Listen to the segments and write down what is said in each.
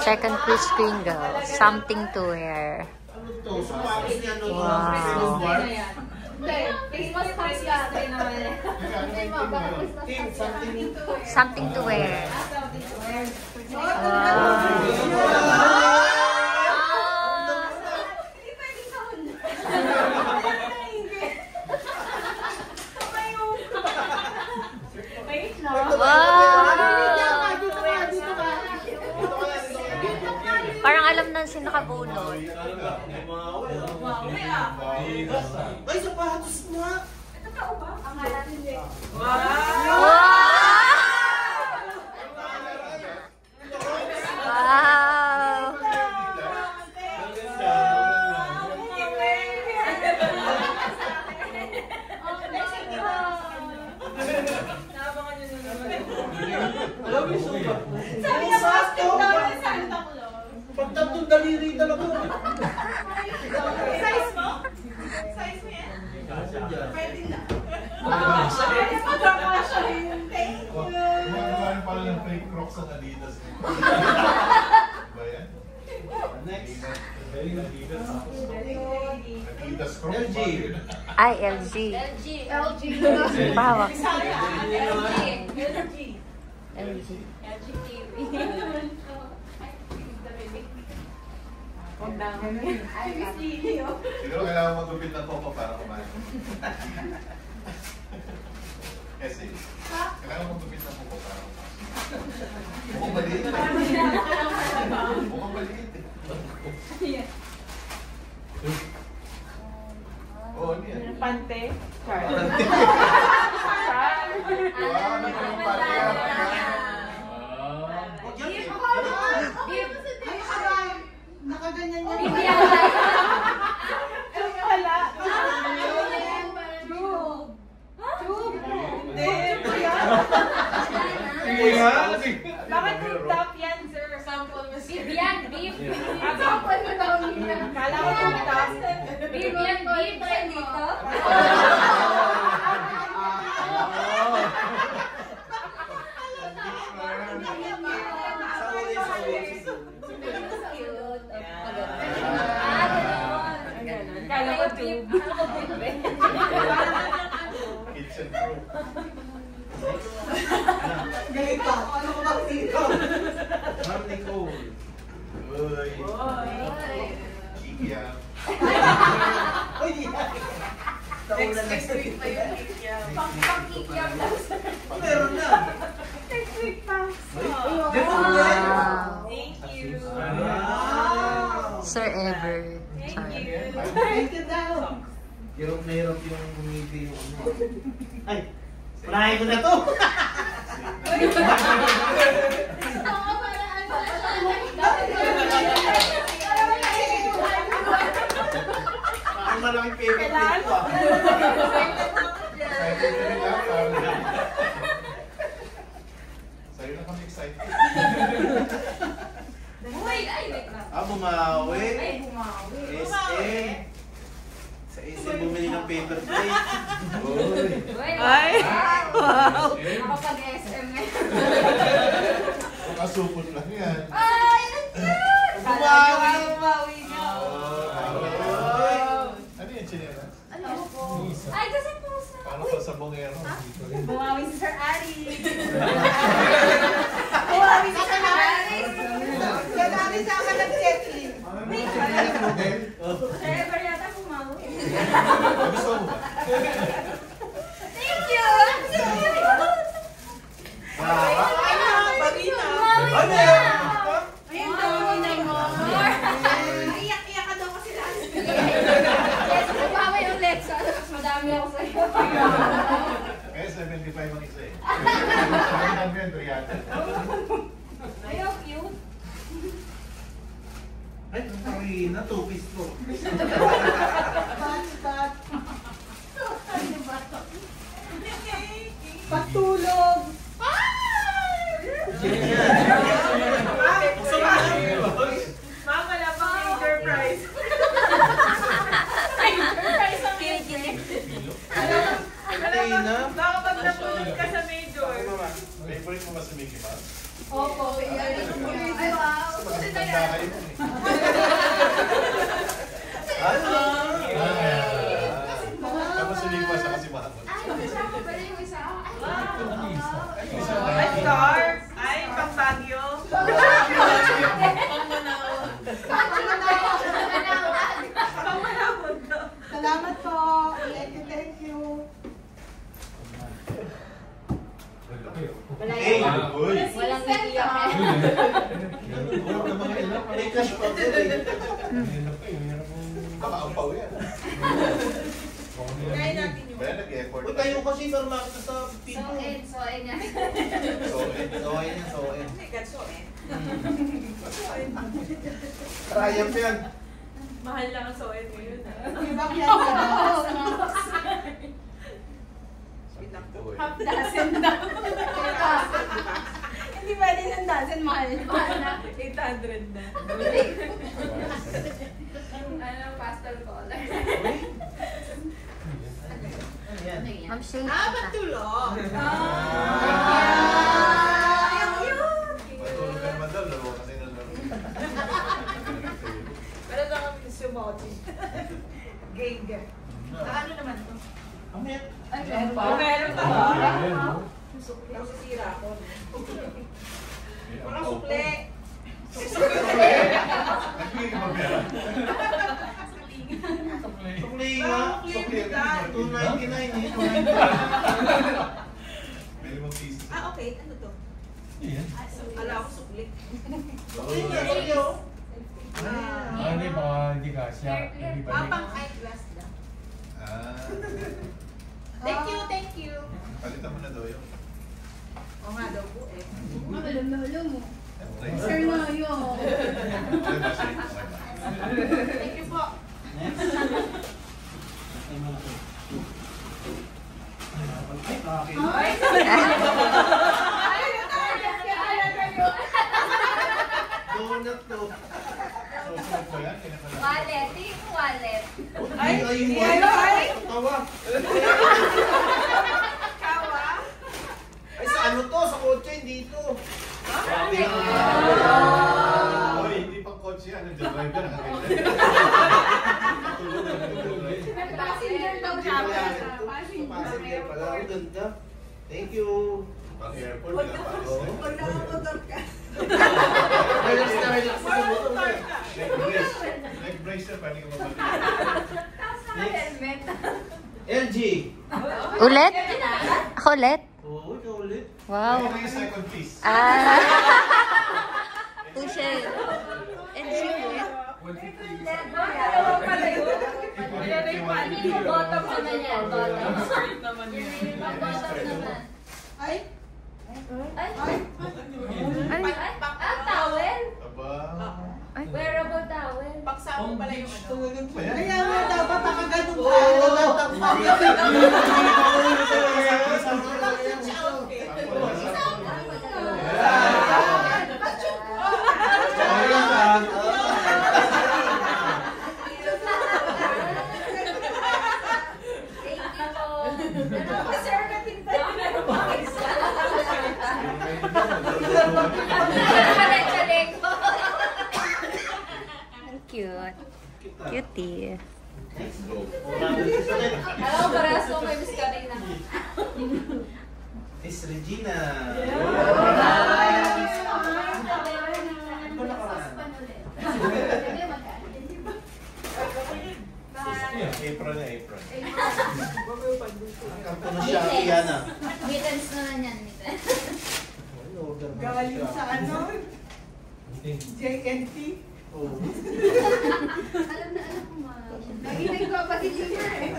Second Crispy Girl. Something to wear. Wow. Something to wear. Parang alam na si nakabulol. Ay, sapatos mo! Ito tao ba? Ang halat hindi. Sabi niya, plastic daw yung Santa Claus. Pagtatong daliri talaga. Size mo? Size mo yan? Pwede na. Pagkakasya yun. Thank you. Magkakaroon pala ng fake Crocs sa Adidas. Ba yan? Next. Adidas Crocs. LG. Ay, LG. LG. Bawak. LG. LG. Siguro kailangan magupit ng coco para kumain. Kasi, kailangan magupit ng coco para kumain. Mukhang maliit eh. Mukhang maliit eh. Oo, ano yan? Pante. Wow, ano yung pati yan? Nakaganyan yan. Hindi yan. Ay, wala. Hindi. Hindi nga. Bakit yung top yan, sir? Sample mo siya. Beef yan, beef. Sample mo daw niya. Kala ko yung top. Beef yan, beef. Try dito. Kala ko tube. Kitchen proof. Ganito. Ano ko bang dito? Ma'am Nicole. Uy. Cheeky yan. Uy, di yan. Next week pa yun. Pang-kikyam lang. Meron na. Next week pa. Wow. Thank you. Sir Ever. Thank you. Thank you daw. Hirap na hirap yung umiti yung ano. Ay, unahin ko na to. Ang malaking favorite ko ah. Excited na rin lang. Sa'yo na kami excited. Uy, ay, wait lang. Bumawi. Ay, bumawi. SM. Sa SM bumili ng paper plate. Uy. Ay! Wow. Nakapag-SM ngayon. Makasupot lang yan. Ay, nandiyan! Bumawi. Bumawi na. Ano yan, Chinela? Ay, kasi po sa... Paano pa sa bongero? Bumawi si Sir Ari. Bumawi si Sir Ari. Sir Ari sa akin nag-check-in. Sir Ever yata bumawi. Gusto mo ba? Thank you! Barina. Ano yan? Ayun daw, hinay mo. Iyak-iyak ka daw kasi last week. Yes, bumawi ulit. Mas madami ako sa'yo. Eh, 75 ang isa eh. Ang bento yata. Ay, how cute. Ay, Karina, two-piece ko. Patulog. Ma'am, wala pang major prize. Major prize ang Karina? baka pag napulog ka sa major. Favorite Favorite mo ba si Mickey Mouse? Opo. Ay, wow. Kasi tanda kayo mo eh. Tapos si Mickey Mouse ako si Mahamon. Ay, kasama pala yung isa. Ay, star. Ay, pang Baguio. Salamat po. Thank you. Hey! Uy! Walang iiyak eh. May cash pa din eh. Baka ang pao yan. Kaya natin yung... Kaya nag-effort. Uy, tayo kasi pero makita sa pipo. So-in nga. Soin yan, soin. May gatso eh. Triumph yan. Mahal lang ang soin ngayon. Ibang yan na. Half dozen daw. Hindi pwede ng dozen, mahal. Mahal na. 800 na. Ano, pastel color. Ano yan? Ma'am Shane. Matulog. Matulog ka naman daw, laro kasi ng laro. Pero lang kami sumochi. Game. Ano naman to? Ang yan. Ay, meron pa. Meron pa ba? Nasisira ako. Walang sukle. Nagbigay ka ba pera? Sukli nga. Sukli ka. 299 eh. Bili mo pieces. Ah, okay. Ano to? Ala ako sukli. Sukli nga, sukli oh. Hindi baka hindi kasya. Hindi ba? Pang eyeglass lang. Thank you. Palitan mo na daw yun. O nga daw po eh. Malolo mo. Sir, Sir na yun. Thank you po. Next. Ay, malaki. Ay, bakit? Donut to. susunod ba yan? Wallet. Yung wallet. Ay, ay, ay. Tawa. Kawa. Ay, sa ano to? Sa kotse, hindi to. Grabe na. Hoy, hindi pang kotse yan. Nandiyan driver. Tulog na tulog. Passenger daw Hindi siya. pala yan. Ito, passenger pala. Ang ganda. Thank you. Pang airport, pinapalis na. Pag nakamotor ka. Relax na, relax na sa motor Motor eh. ka. Leg brace. Leg brace na, pwede ka mabalik. Tapos naka-helmet. LG. Ulit? Ako ulit? Oo, ikaw ulit. Wow. Ano yung second piece? Pushe. LG ulit. Dalawa pala yun. Hindi mo bottom naman yan. Bottom. naman Yan yung bottom naman. Ay, Ay! Ano? Towel! Aba. Wearable towel. Paksamo pala yung ano. kaya nga dapat nakaganon ka. Sir, napinta. Ang cute. Cutie. Let's go. Alam ko, parehas ko may Miss Karina. Miss Regina. Apron na apron. Ang kampo na siya, Kiana. Mittens naman yan, mittens. Galing sa ano? JNT. Oo. Alam ko, ma'am. Naginig ko pa si Junior eh.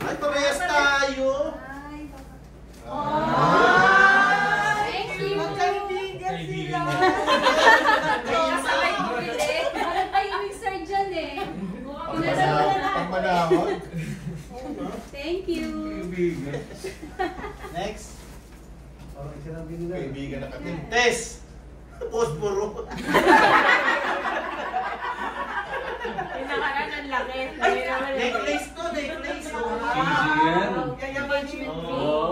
Ay, parehas tayo. Thank you. Magkaibigan sila. Sabay bumili. Parang kayo mixer dyan eh. Pagmanahon. Thank you. Next. Kaibigan na kami. Tess. Posporo. Pinakaran ang laki. Necklace to, necklace. Wow. Yayaman siya. Oo.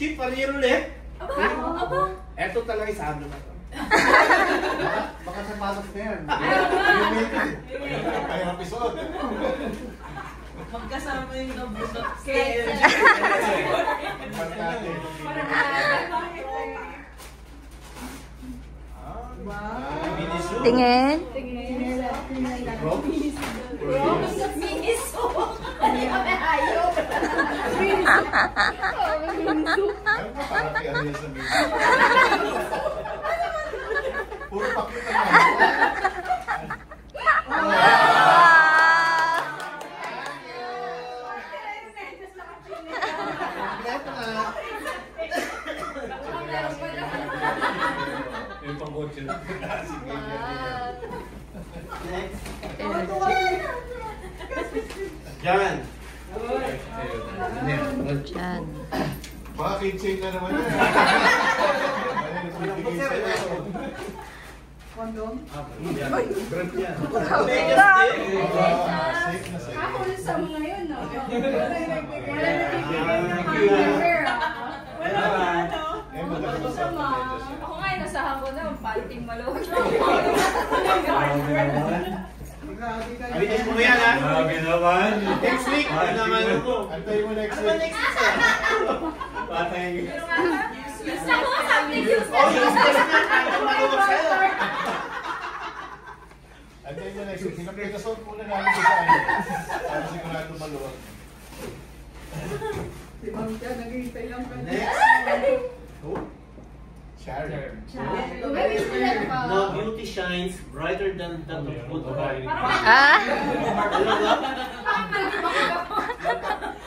Chip, panir ulit. Aba. Eto talaga sa amin na to. Baka sapatos na yan. Kaya episode. Magkasama yung nabutot. Importante. Wow. Tingin. Miniso. Ano kami ayaw? Ano ba parang kay ano yan sa media? Puro pakita na. Yung pang-coach na. Diyan. Diyan. Baka kitchen na naman yan. Ayun, nagbibigay sa'yo. Kondom? Brand yan. Safe na safe. Ako ulit sa mga yun, no? Wala ba ano? Eh, magaling sa medyas yan. Ako nga, nasahan ko na, panting maluwag. Grabe ka. Alitin mo yan, ha? Grabe naman. Next week, ano naman mo? Antayin mo next Ano ba week. next week sa'yo? Patay. Ako nga, something useless. Oh, useless na. Ano maluwag sa'yo? Antayin mo next week. Pinasot muna namin sa ano. Para sigurado maluwag. Si Ma'am Tia, naghihintay lang ka. Next. Oh. Sharon. Maybe sila pa. No, beauty shines brighter than that of good oil. Ah?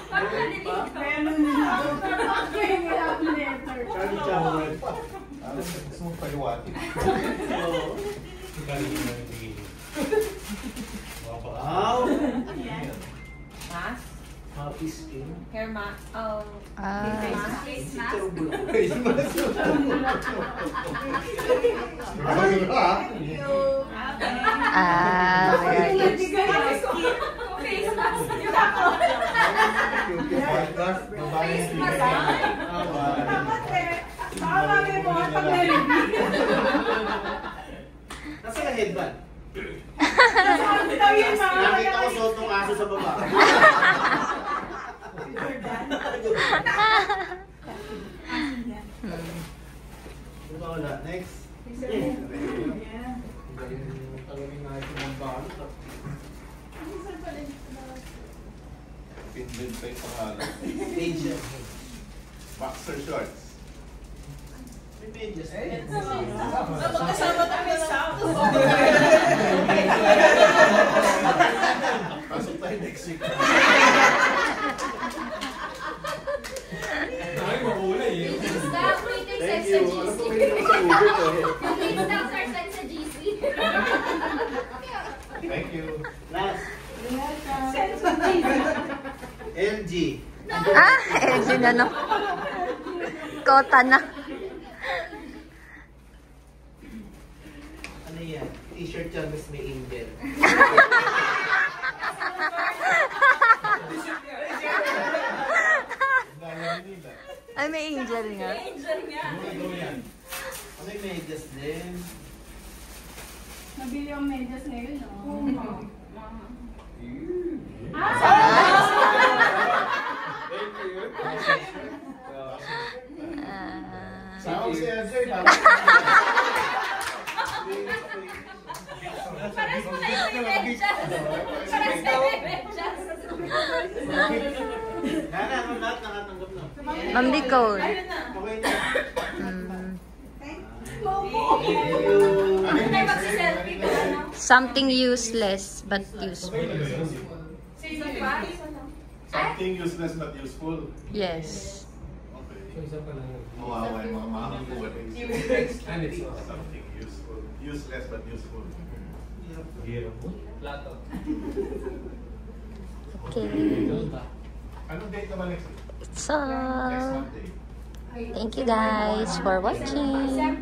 Ano ba? Charlie Chaplin. Gusto mong paliwatin. So, wow. Mask? Happy skin. Hair mask? Oh. Ah. Face mask? Ah. Face mask? Babae yung Baka mami mo at pag-review. Nasa ka headband? Sabi daw yun, mga Nakita ko suot ng aso sa baba. Ito wala. Next. Yeah. Talagang natin ng balo. Pinbin pa yung pangalan. Pages. Boxer shorts. May pages. Magkasama tayo sa Pasok tayo next week. Ay, makulay eh. Stop waiting Thank sex sa you. Ano GC. po kayo sa Uber to? Wait, stop sex sa GC. Thank you. Last. LG. Ah, LG na no. Kota na. Ano yan? T-shirt yan, Miss May Angel. Ay, may angel nga. Ano yung medyas din? Nabili yung medyas ngayon, no? Saan si Andrew? Paras mo kayo may medyas. Paras kayo may medyas. Nana, ano lahat nakatanggap na? Ma'am Nicole. Okay na. Mm, Ano tayo magsiselfie ka, ano? something useless but useful. Sino pa? Something useless but useful. Yes. Okay. Mawawa yung mga makakuha eh. Something useful. Useless but useful. Plato. Okay. Anong date naman next week? So, Next Monday. thank you guys for watching.